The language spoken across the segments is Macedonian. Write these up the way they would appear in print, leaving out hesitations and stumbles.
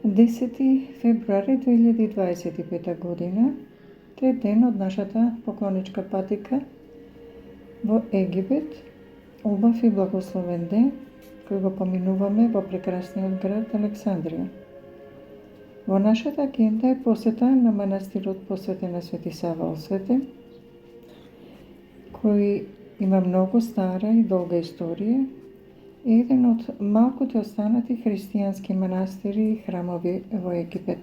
10 февруари 2025 година, трет ден од нашата поклоничка патика во Египет, убав и благословен ден кој го поминуваме во прекрасниот град Александрија. Во нашата агенда е посета на манастирот посветен на Свети Сава Осветен, кој има многу стара и долга историја, е еден од малкуте останати христијански манастири и храмови во Египет.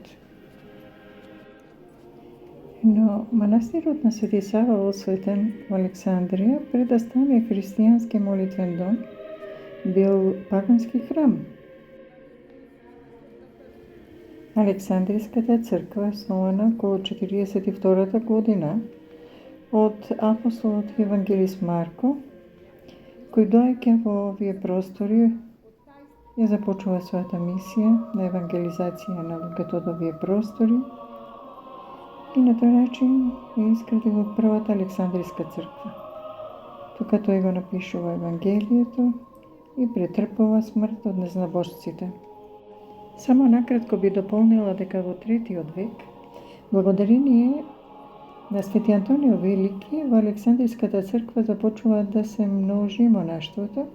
Но манастирот на Свети Сава Осветен во Александрија, пред да стане христијански молитвен дом, бил пагански храм. Александриската црква, основана околу 42 година од апостолот евангелист Марко, кој доаѓа во овие простори, ја започува својата мисија на евангелизација на луѓето од овие простори и на тој начин ја изградил првата Александриска црква. Тука тој го напишува Евангелието и претрпува смрт од незнабожците. Само накратко би дополнила дека во 3 век, благодарение на Свети Антонио Велики, во Александриската црква започува да се множи монаштвото,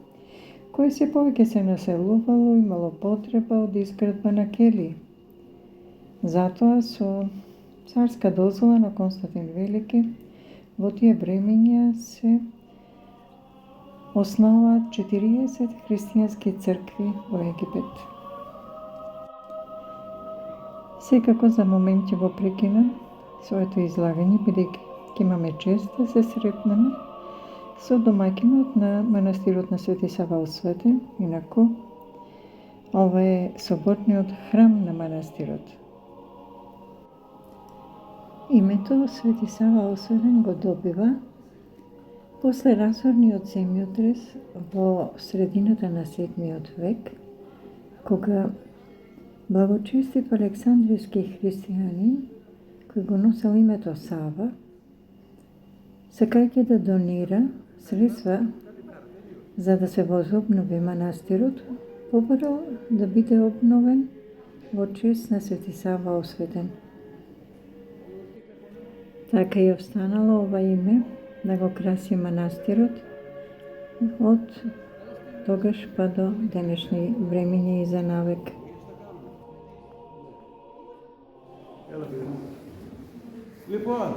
кој се повеќе се населувало и имало потреба од изградба на келии. Затоа со царска дозвола на Константин Велики, во тие времења се основаат 40 христијански цркви во Египет. Секако за момент ќе го прекинам своето излагање, бидејќи ќе имаме чест да се сретнеме со домаќинот на манастирот на Свети Сава Осветен, инаку ова е соботниот храм на манастирот. Името Свети Сава Осветен го добива после разорниот земјотрес во средината на 7 век, кога благочестив александрийски христијанин, кој го носел името Сава, сакајќи да донира средства за да се возобнови манастирот, побарал да биде обновен во чест на Свети Сава Осветен. Така и останало ова име да го краси манастирот од тогаш па до денешни времиња и за навек. Λοιπόν,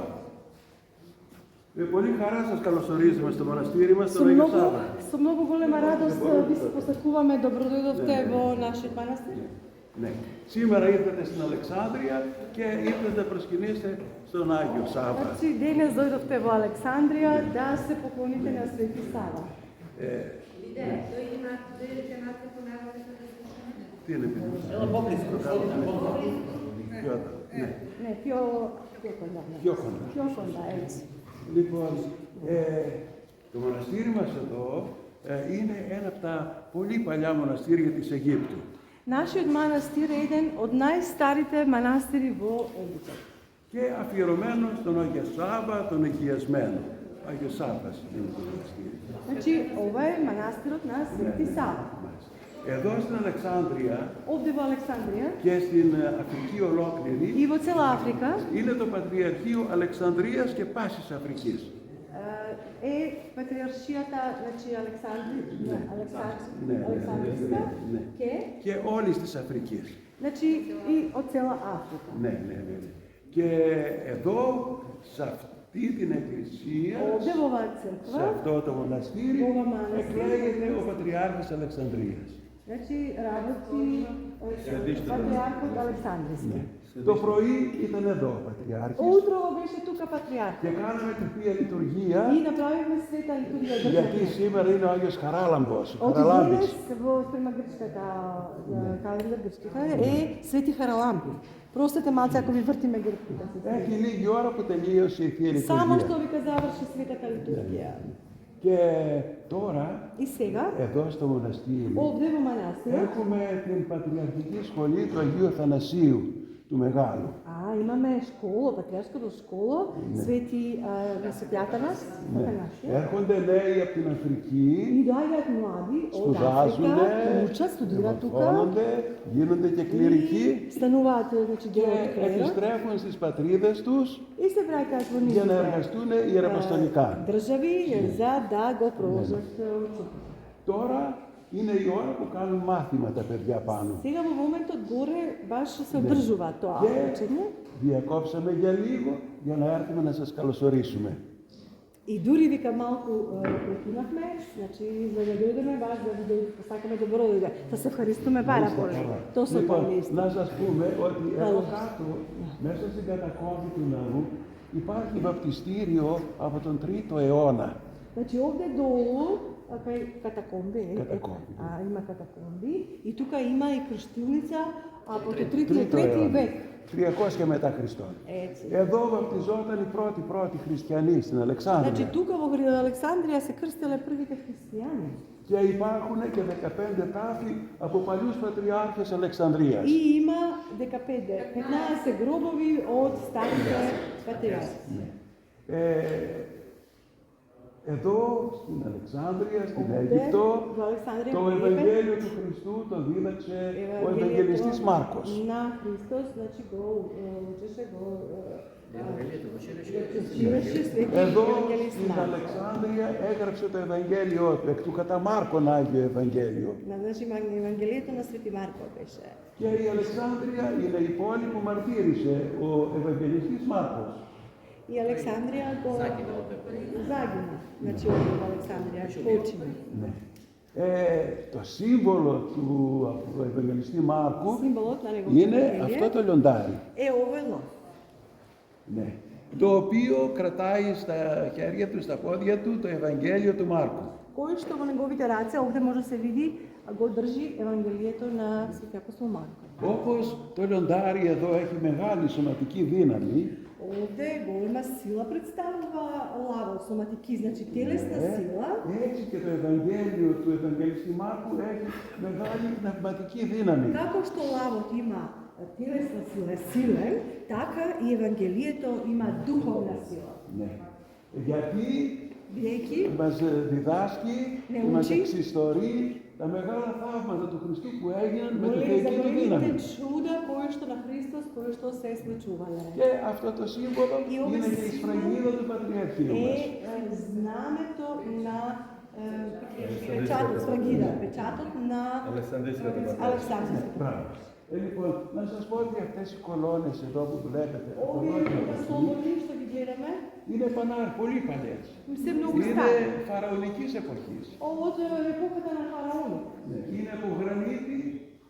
με πολύ χαρά σας καλωσορίζουμε στο μοναστήρι μας, στον Άγιο Σάββα. Со многу голема радост ви се посакуваме, добродојдовте во нашиот манастир. Ναι. Σήμερα ήρθατε στην Αλεξάνδρεια και ήρθατε να προσκυνήσετε στον Άγιο Σάββα. Значи, денес дојдовте во Александрија да се поклоните на Свети Сава. Τι είναι παιδί? Ναι. Не, πιο κοντά. Πιο κοντά, έτσι. Λοιπόν, το μοναστήρι μας εδώ είναι ένα από τα πολύ παλιά μοναστήρια της Αιγύπτου. Нашиот манастир е еден од најстарите манастири во Египет. Και αφιερωμένο στον Άγιο Σάββα, τον Αγιασμένο. Άγιο Σάββας είναι το μοναστήρι. Значи, ова е манастирот на Свети Сава. Εδώ στην Αλεξάνδρεια Овде во Александрија και στην Αφρική ολόκληρη и во цела Африка είναι το Πατριαρχείο Αλεξανδρίας και πάσης Αφρικής. е патриаршијата, значи Александриска Ναι. Και όλης της Αφρικής. Значи и од цела Африка. Ναι. Και εδώ, σε αυτή την εκκλησία, Овде во оваа σε црква, αυτό το μοναστήρι, Ова манастир. εκλέγεται ο Πατριάρχης Αλεξανδρίας. значи работи патриархот Александриски. Το πρωί ήταν εδώ ο Πατριάρχης Утрово беше тука патриарх. και κάναμε τη Θεία Λειτουργία, И направивме света литургија γιατί државна. σήμερα είναι ο Άγιος Χαράλαμπος, ο Од Χαραλάμπης. денес во спрема грчката календар грчката е Свети Харалампи. Простете малце ако ви вртиме грчката. Έχει λίγη ώρα που τελείωσε η Θεία Само Λειτουργία. што вика заврши светата литургија. Και τώρα, И сега, εδώ στο μοναστήρι, овде во манастирот, έχουμε την Πατριαρχική Σχολή του Αγίου Αθανασίου, του Μεγάλου. Имаме школо, патриаршкото школо, Свети Атанас, Έρχονται νέοι από την Αφρική, и доаѓаат млади од σπουδάζουν, Африка, учат, студираат тука, μορφώνονται, γίνονται και κληρικοί стануваат, значи, και дел од клерот, επιστρέφουν στις πατρίδες τους и се враќаат во για να нивните εργαστούν ιεραποστολικά. држави за да го продолжат учењето. Τώρα είναι η ώρα που κάνουν μάθημα τα παιδιά πάνω. Сега во моментот горе баш се одржува тоа Και учење. διακόψαμε για λίγο για να έρθουμε να σας καλωσορίσουμε. И дури вика малку прекинавме, значи за да дојдеме баш да ви посакаме добро дојде. Да се харистуме пара Боже. Тоа со тоа не Να σας πούμε ότι εδώ κάτω, μέσα στην κατακόμβη του ναού, υπάρχει βαπτιστήριο από τον 3ο αιώνα. Значи овде долу кај катакомби, Катакомби. Има катакомби и тука има и крштилница από το 3ο век. 300 και μετά Χριστόν. Εδώ βαπτιζόταν οι πρώτοι χριστιανοί στην Αλεξάνδρεια. Значи тука во Александрија се крстеле првите христијани. Και υπάρχουν και 15 τάφοι από παλιούς πατριάρχες Αλεξανδρίας. И има 15 гробови од старите патриарси. Εδώ στην Αλεξάνδρεια, στην Αίγυπτο, το Ευαγγέλιο του Χριστού το δίδαξε ο Ευαγγελιστής Μάρκος. На Христос, значи го учеше го Εδώ στην Αλεξάνδρεια έγραψε το Ευαγγέλιο του, εκ του κατά Μάρκον Άγιο Ευαγγέλιο. Значи Евангелието на Свети Марко беше. Και η Αλεξάνδρεια είναι η πόλη που μαρτύρησε ο Ευαγγελιστής Μάρκος. И Александрија го загина, значи од Александрија почина. Το σύμβολο του Ευαγγελιστή Μάρκου Символот на неговото είναι αυτό το λιοντάρι. овој лов. Ναι. Το οποίο κρατάει στα χέρια του, στα πόδια του, το Ευαγγέλιο του Μάρκου. Кој што во неговите раце, овде може да се види, го држи Евангелието на Свети апостол Марко. Όπως το λιοντάρι εδώ έχει μεγάλη σωματική δύναμη, Овде голема сила представува лавот, соматики, значи телесна сила. έτσι και το Ευαγγέλιο του Ευαγγελιστή Μάρκου έχει μεγάλη πνευματική δύναμη. Како што лавот има телесна сила, силен, така и Евангелието има духовна сила. Ναι. Γιατί Бидејќи μας διδάσκει, Ναι, μας ούτσι. εξιστορεί τα μεγάλα θαύματα του Χριστού που έγιναν με τη големи θεϊκή του δύναμη. забавните чуда кои што на Христос, кои што се случувале. Και αυτό το σύμβολο И овој είναι και η σφραγίδα του Πατριαρχείου μας. знамето на печатот, сфрагида, печатот на Александрија. Μπράβο. Λοιπόν, να σας πω ότι αυτές οι κολόνες εδώ που βλέπετε, Овие столбови што ги гледаме, είναι πολύ παλιές. се многу Είναι стари. φαραωνικής εποχής. Од епоката на фараони. Είναι από γρανίτη,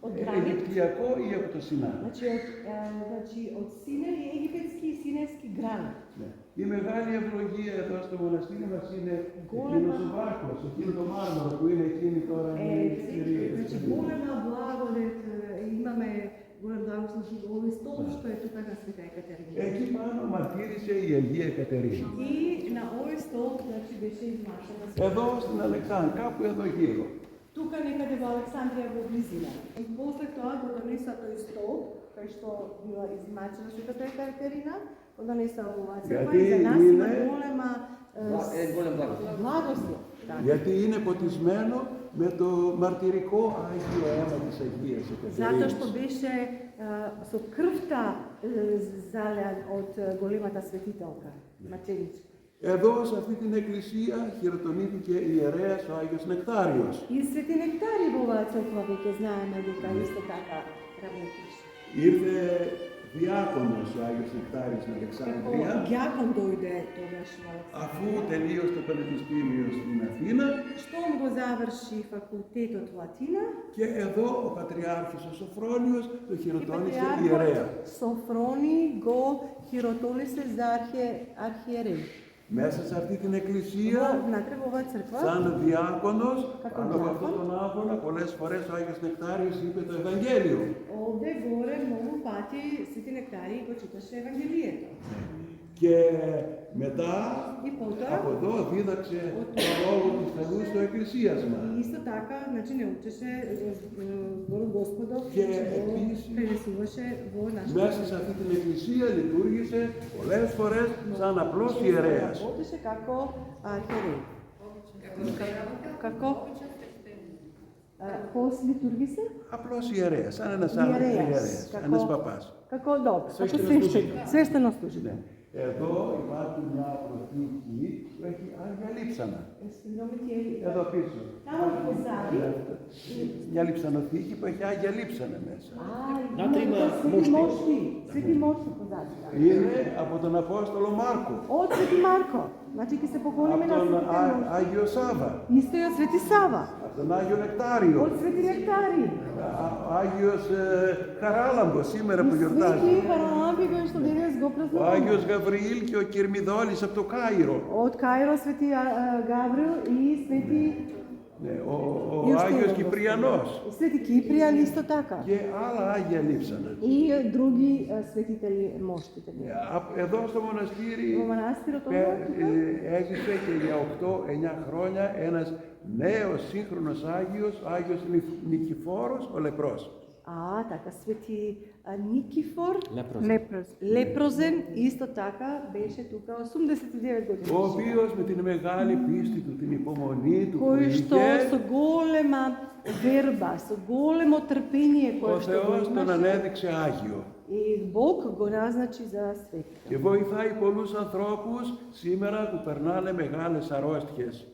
Od granit. Αιγυπτιακό ή από το Σινά. Значи од Синеј, египетски и синејски гранит. Ναι. Η μεγάλη ευλογία εδώ στο μοναστήρι μας είναι εκείνος ο βάρκος, εκείνο το μάρμαρο που είναι εκείνη τώρα η Значи голема благодет имаме, голем благослов и овој стол што е тука на Света Екатерина. Εκεί πάνω μαρτύρησε η Αγία Κατερίνα. И на овој стол, значи беше измашана. Εδώ στην Αλεξάνδρεια, капу εδώ γύρω. Тука некаде во Александрија во близина. И после тоа го донеса тој стол, кај што била измачена Светата Екатерина, го донеса во оваа црква и за нас има голема благослов. Γιατί είναι ποτισμένο με το μαρτυρικό Άγιο αίμα της Αγίας Затоа што Εκατερίνης. беше со крвта залеан од големата светителка, маченичка. Εδώ σε αυτή την εκκλησία χειροτονήθηκε η ιερέας ο Άγιος Νεκτάριος. И Свети Нектари во оваа црква веќе знаеме дека исто така работеше. Ήρθε διάκονος ο Άγιος Νεκτάριος στην Αλεξάνδρεια, Гјакон дојде тогаш во Александрија. αφού τελείωσε το πανεπιστήμιο στην Αθήνα, Штом го заврши факултетот во Атина, και εδώ ο Πατριάρχης ο Σοφρόνιος το и χειροτώνησε ιερέα. патриархот Софрони го хиротолисе за архиерей. Μέσα σε αυτή την εκκλησία, Внатре во оваа црква, σαν διάκονος, Како πάνω από αυτόν τον άβολα, πολλές φορές ο Άγιος Νεκτάριος είπε το Ευαγγέλιο. овде горе многу пати Свети Нектари го читаше Евангелието. Και μετά И потоа, από εδώ δίδαξε το λόγο του Θεού στο εκκλησίασμα. и исто така, значи не учеше зборот Господов, Και го επίσης, пренесуваше во нашата μέσα σε αυτή την εκκλησία λειτουργήσε πολλές φορές σαν απλός ιερέας. Работеше како архиерей. Како? Πώς λειτουργήσε? Απλός ιερέας, σαν ένας άλλος ιερέας, ένας παπάς. Како добро, како свештено служител. Ναι. Εδώ υπάρχει μια προθήκη που έχει Άγια Λείψανα. Εδώ πίσω. Μια λειψανοθήκη που έχει Άγια Λείψανα μέσα. Свети мошти позадија. Είναι από τον Απόστολο Μάρκο. Од Свети Марко. Значи ќе се поклониме на Από τον Свети Άγιο Σάβα. Исто и од Свети Сава. Από τον Άγιο Νεκτάριο. Од Свети Нектари. Ο Άγιος Χαράλαμπος σήμερα που γιορτάζει. Свети Хараламби кој што денес го Ο празнуваме. Άγιος Γαβριήλ και ο Κυρμιδόλης από το Κάιρο. Од Кајро Свети Гаврил и Свети Ναι, ο Άγιος Κυπριανός. Свети Кипријан исто така. Και άλλα Άγια Λείψανα. И други светители моштители. Εδώ στο μοναστήρι Во манастирот έζησε και για 8-9 χρόνια ένας νέος σύγχρονος Άγιος, ο Άγιος Νικηφόρος, ο Λεπρός. така, Свети Никифор, Лепрозен, исто така беше тука 89 години. Ο οποίος με την μεγάλη πίστη του, την υπομονή του που Кој што είχε, со голема верба, со големо трпение ο кој што го Θεός τον имаше, ανέδειξε Άγιο. и Бог го назначи за светител. Και βοηθάει πολλούς ανθρώπους σήμερα που περνάνε μεγάλες αρρώστιες.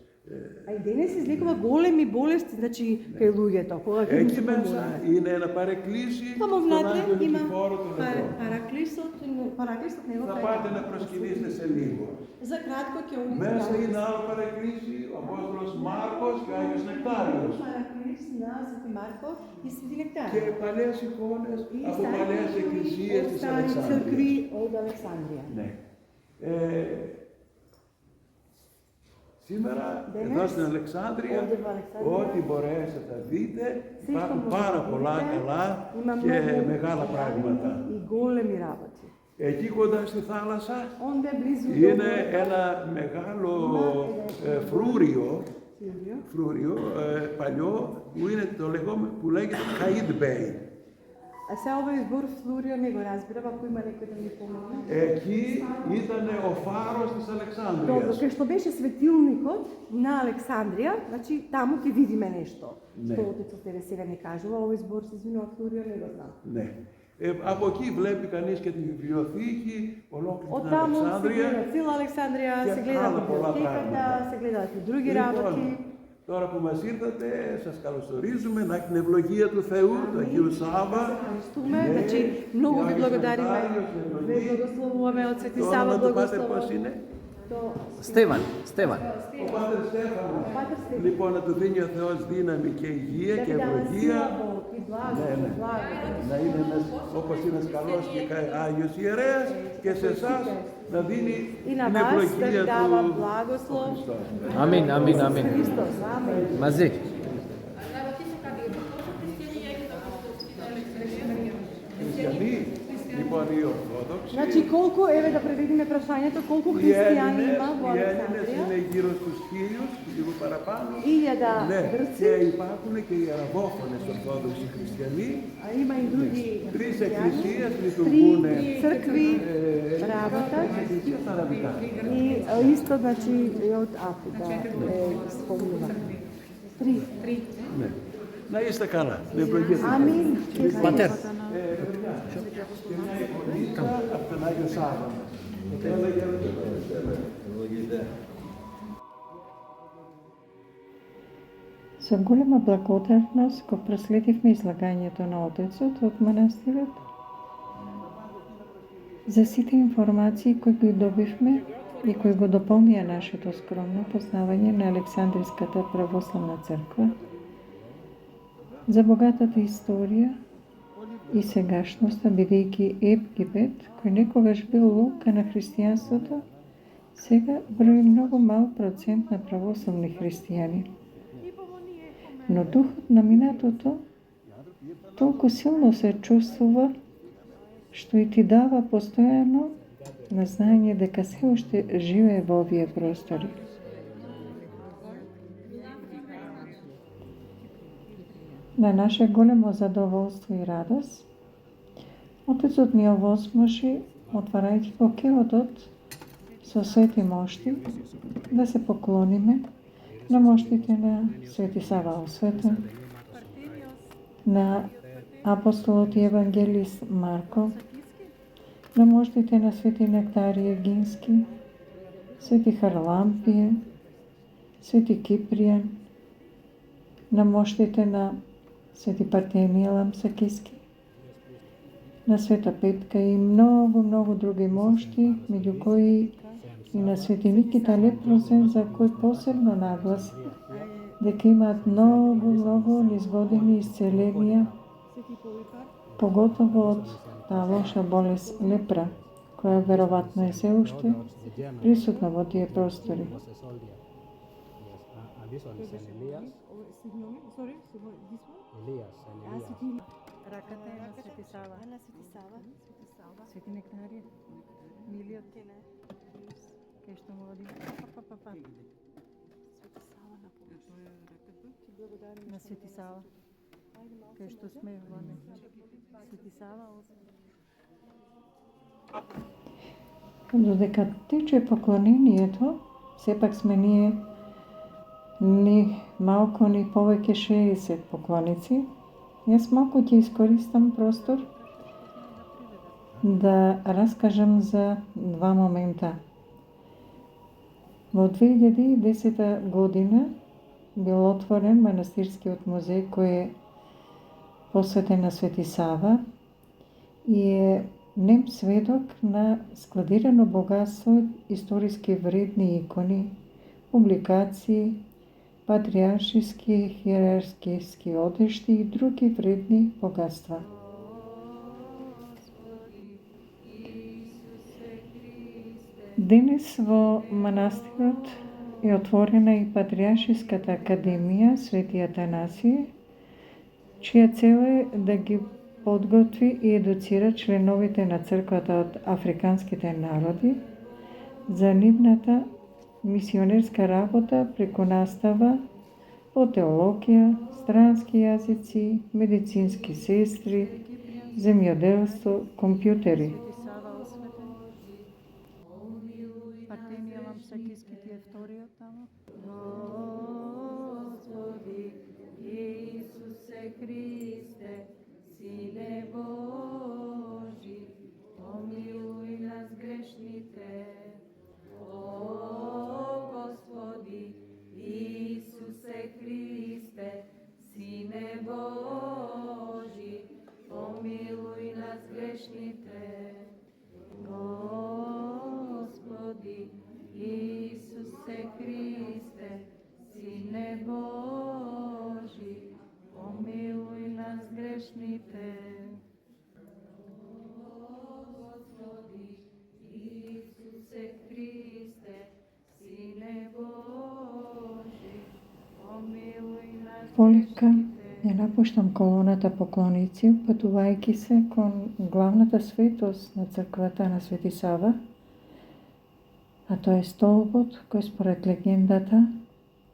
А и денес излекува големи болести, значи кај луѓето, кога ќе Εκεί се μέσα помолат. είναι ένα παρεκκλήσι Тамо στον внатре Άγιο има Νικηφόρο τον Λεπρό. параклисот него Θα πάτε να προσκυνήσετε σε λίγο. За кратко ќе одите. Μέσα είναι άλλο παρεκκλήσι, ο Απόστολος Μάρκος και ο Άγιος Νεκτάριος. Παρακλής να Σвети Марко и Свети Нектар. Και παλαιές εικόνες И από стари παλαιές икони εκκλησίες од της стари Αλεξάνδρειας. цркви од Александрија. Ναι. Σήμερα, Денес, εδώ στην Αλεξάνδρεια, ovdje u Aleksandriji, ό,τι μπορέσετε να δείτε, Sve υπάρχουν što πάρα možete πολλά vidite, καλά има και многу μεγάλα πράγματα. и големи работи. Εκεί κοντά στη θάλασσα Онде близу είναι ένα μεγάλο φρούριο, παλιό, που λέγεται Καΐντ Μπέι. А се овој збор Флурио не го разбирам, ако има некој да ми помогне. Εκεί ήταν ο φάρος της Добро, Αλεξάνδρειας. кај што беше светилникот на Александрија, значи таму ќе видиме нешто. Не. Што отецот тебе сега ни кажува, овој збор се извинува Флурио не го знам. Ναι. Από εκεί βλέπει κανείς και τη βιβλιοθήκη ολόκληρη Од την таму се Αλεξάνδρεια. гледа цела Александрија, Και се гледа άλλα πολλά библиотеката, πράγματα. се гледаат и други работи. Τώρα που μας ήρθατε, σας καλωσορίζουμε, να έχει την ευλογία του Θεού, του Αγίου Σάββα. Ευχαριστούμε, значи многу ви благодариме. Ве благословуваме од Свети Το Сава, όνομα του Πάτερ πώς благословуваме. είναι? Στέφαν. Ο Πάτερ Στέφανο. Πάτερ Στέφανο. Λοιπόν, να του δίνει ο Θεός δύναμη και υγεία και ευλογία. Ναι. Να είναι ένας, όπως είναι ένας καλός και Άγιος ιερέας και σε εσάς να δίνει И на την вас да ви ευλογία дава του благослов. Χριστός. Амин, амин, амин. Христос, амин. Μαζί. Χριστιανοί, λοιπόν, οι Ορθόδοξοι, Значи колку, еве да преведиме прашањето, колку οι христијани Έλληνες, има во οι Έλληνες Александрија? είναι γύρω στους 1000, λίγο παραπάνω. 1000 Ναι, Грци, και υπάρχουν και οι αραβόφωνες Ορθόδοξοι χριστιανοί. а има и други Τρεις христијани. εκκλησίες Три λειτουργούν цркви работат εκκλησίες αραβικά. и исто, значи, и од Африка спомнува. Три. Ναι. Να είστε καλά. Με ευλογία του Θεού. Амин. Πατέρ. Και μια εικονίτσα από τον Άγιο Σάββα. Έλα, Со голема благодарност го проследивме излагањето на Отецот од манастирот за сите информации кои ги добивме и кои го дополнија нашето скромно познавање на Александриската православна црква, за богатата историја и сегашноста, бидејќи Египет, кој некогаш бил лука на христијанството, сега брои многу мал процент на православни христијани. Но духот на минатото толку силно се чувствува, што и ти дава постојано на знаење дека се уште живее во овие простори. На наше големо задоволство и радост, Отецот ни овозможи, отварајќи го келотот со свети мошти, да се поклониме на моштите на Свети Сава Осветен, на апостолот и евангелист Марко, на моштите на Свети Нектарije Егински, Свети Харлампие, Свети Кипријан, на моштите на Свети Партенија Ламсакиски, на Света Петка и многу други мошти, меѓу кои и на Свети Никита Лепрозен, за кој посебно нагласи дека имаат многу низгодени исцеленија, поготово од таа лоша болест лепра, која веројатно е се уште присутна во тие простори. Раката е на Свети Сава. Свети Нектарije, милиот кај што му оди. На Свети Сава. Кај што сме во Свети Сава. Додека тече поклонението, сепак сме ние ни малку ни повеќе 60 поклоници. Јас малку ќе искористам простор да раскажам за два момента. Во 2010 година бил отворен манастирскиот музеј кој е посветен на Свети Сава и е нем сведок на складирано богатство, историски вредни икони, публикации, патриаршиски, хиерархиски одежди и други вредни богатства. Денес во манастирот е отворена и Патриаршиската академија Свети Атанасije, чија цел е да ги подготви и едуцира членовите на црквата од африканските народи за нивната мисионерска работа преку настава по теологија, странски јазици, медицински сестри, земјоделство, компјутери. Партенија Ламсакиски ти е вториот тамо. Господи Исусе Христе, Сине Божи, помилуј нас грешните. О Господи Исусе Христе, Сине Божи, помилуј нас грешните. Господи Исусе Христе, Сине Божи, помилуј нас грешните. Господи Исусе Христе, Сине Божи, помилуј нас грешните. Полека ја напуштам колоната поклоници, патувајќи се кон главната светост на црквата на Свети Сава, а тоа е столбот кој според легендата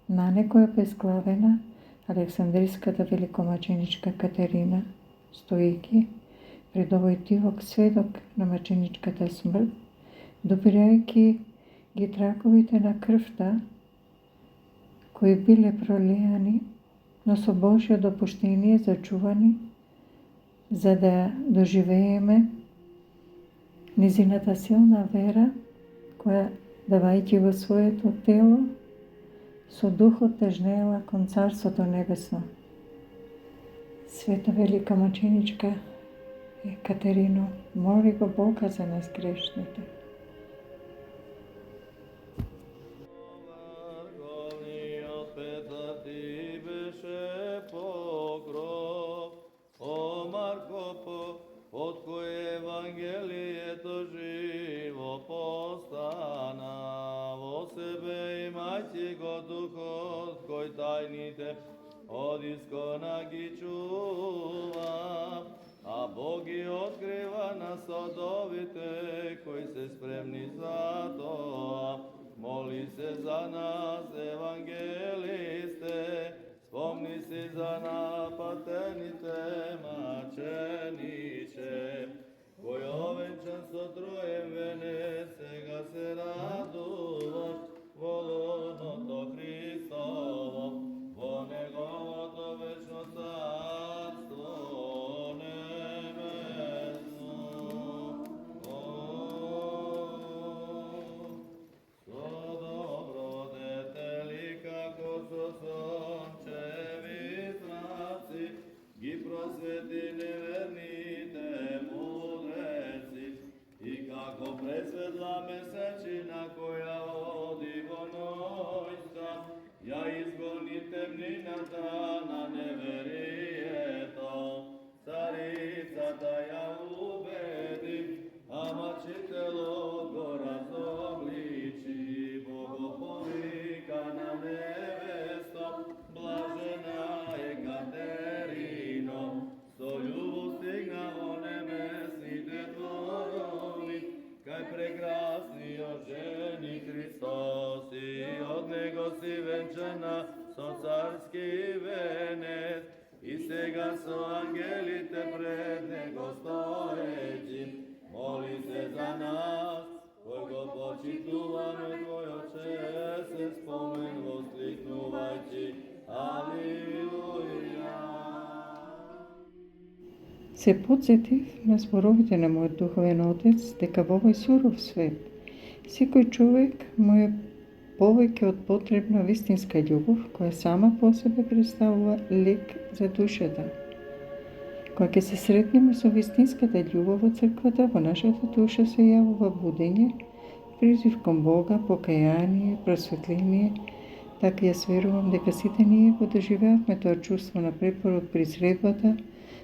на некоја безглавена Александриската великомаченичка Катерина, стоејќи пред овој дивок сведок на маченичката смрт, допирајќи ги траковите на крвта кои биле пролеани, но со Божјо допуштение зачувани, за да доживееме низината силна вера, која, давајќи во своето тело, со духот тежнеела кон Царството Небесно. Света велика маченичка Катерино, моли го Бога за нас грешните. Од кој Евангелието живо постана, во себе имајќи го Духот, кој тајните од искона ги чува, а Бог ги открива на содовите, кои се спремни свети неверните мудреци, и како пресветла месечина која оди во ноќта, ја изгони темнината на неверието. Царицата ја убеди, а мачителот го разобличи. Бого повика на невесто, блажена е Катерино, со љубов стигна во небесните дворови, кај прекрасниот жени Христос, и од него си венчана со царски венец, и сега со ангелите пред него стоечи, моли се за нас, кој го почитуваме твојот честен спомен, воскликнувајќи Алилуја. Се потсетив на зборовите на мојот духовен отец дека во овој суров свет секој човек му е повеќе од потребна вистинска љубов, која сама по себе представува лек за душата. Кога ќе се сретнеме со вистинската љубов во црквата, во нашата душа се јавува будење, призив кон Бога, покаяние, просветление. Така јас верувам дека сите ние го доживеавме тоа чувство на препород при средбата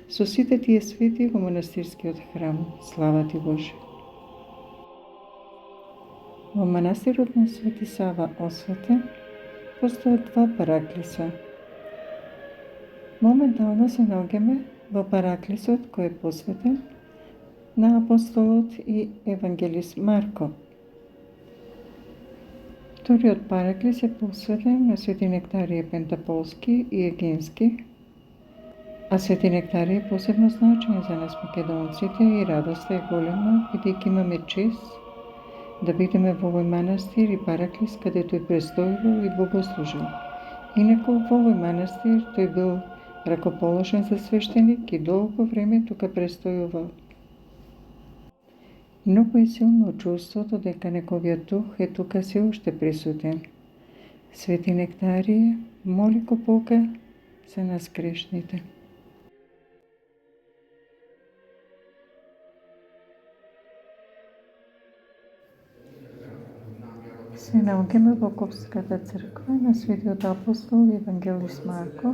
со сите тие свети во манастирскиот храм. Слава ти Боже! Во манастирот на Свети Сава Осветен постојат два параклиса. Моментално се наоѓаме во параклисот кој е посветен на апостолот и евангелист Марко. Вториот параклис е посветен на Свети Нектарije Пентаполски и Егенски, а Свети Нектарije е посебно значаен за нас македонците и радоста е голема, бидејќи имаме чест да бидеме во овој манастир и параклис каде тој престојувал и богослужил. Инаку во овој манастир тој бил ракоположен за свештеник и долго време тука престојувал. Многу е силно чувството дека неговиот дух е тука се уште присутен. Свети Нектарije моли го Бога за нас грешните. Се наоѓаме во Копската црква на Светиот апостол и евангелист Марко,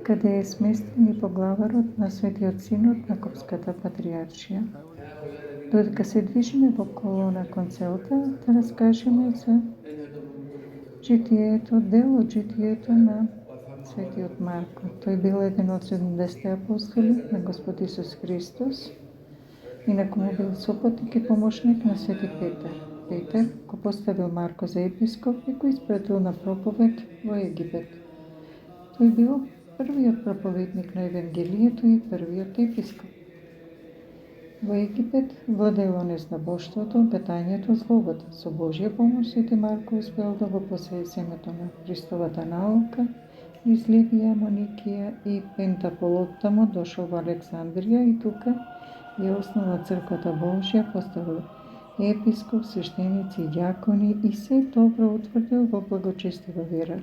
каде е сместен и поглаварот на Светиот синод на Копската патриаршија. Додека се движиме во колона кон целта, да раскажеме за житието, дел од житието на Светиот Марко. Тој бил еден од 70 апостоли на Господ Исус Христос, инаку му бил сопатник и помошник на Свети Петар. Петар го поставил Марко за епископ и го испратил на проповед во Египет. Тој бил првиот проповедник на Евангелието и првиот епископ. Во Египет владеело незнабоштвото, гатањето, злобата. Со Божја помош Свети Марко успел да го посее семето на Христовата наука из Либија, Моникија и Пентаполот. Тамо дошол во Александрија и тука ја основа црквата Божја, поставил епископ, свештеници, ѓакони и се добро утврдил во благочестива вера.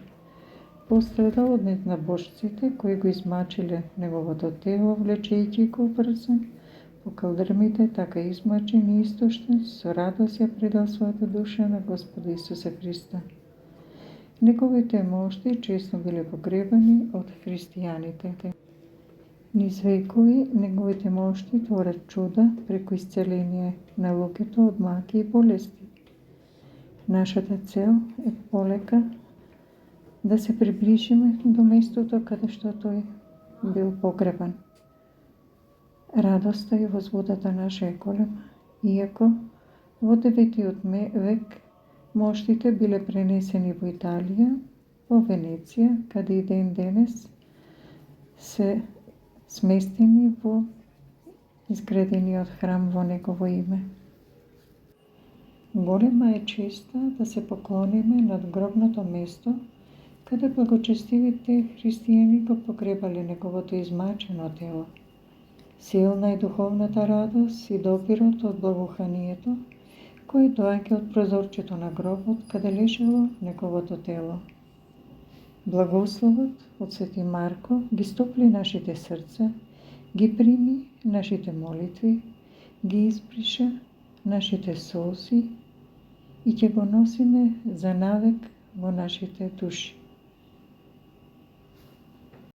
Пострадал од незнабожците кои го измачиле неговото тело, влечејќи го врзан по калдрмите, така измачен и истоштен, со радост ја предал својата душа на Господа Исуса Христа. Неговите мошти често биле погребани од христијаните. Низ векови неговите мошти творат чуда преку исцеление на луѓето од маки и болести. Нашата цел е полека да се приближиме до местото каде што тој бил погребан. Радоста и возбудата наша е голема, иако во 9 век моштите биле пренесени во Италија, во Венеција, каде и ден денес се сместени во изградениот храм во негово име. Голема е честа да се поклониме над гробното место, каде благочестивите христијани го погребале неговото измачено тело. Силна е духовната радост и допирот од благоуханието, кој доаѓа од прозорчето на гробот, каде лежело неговото тело. Благословот од Свети Марко ги стопли нашите срца ги прими нашите молитви, ги исприша нашите солзи и ќе го носиме за навек во нашите души.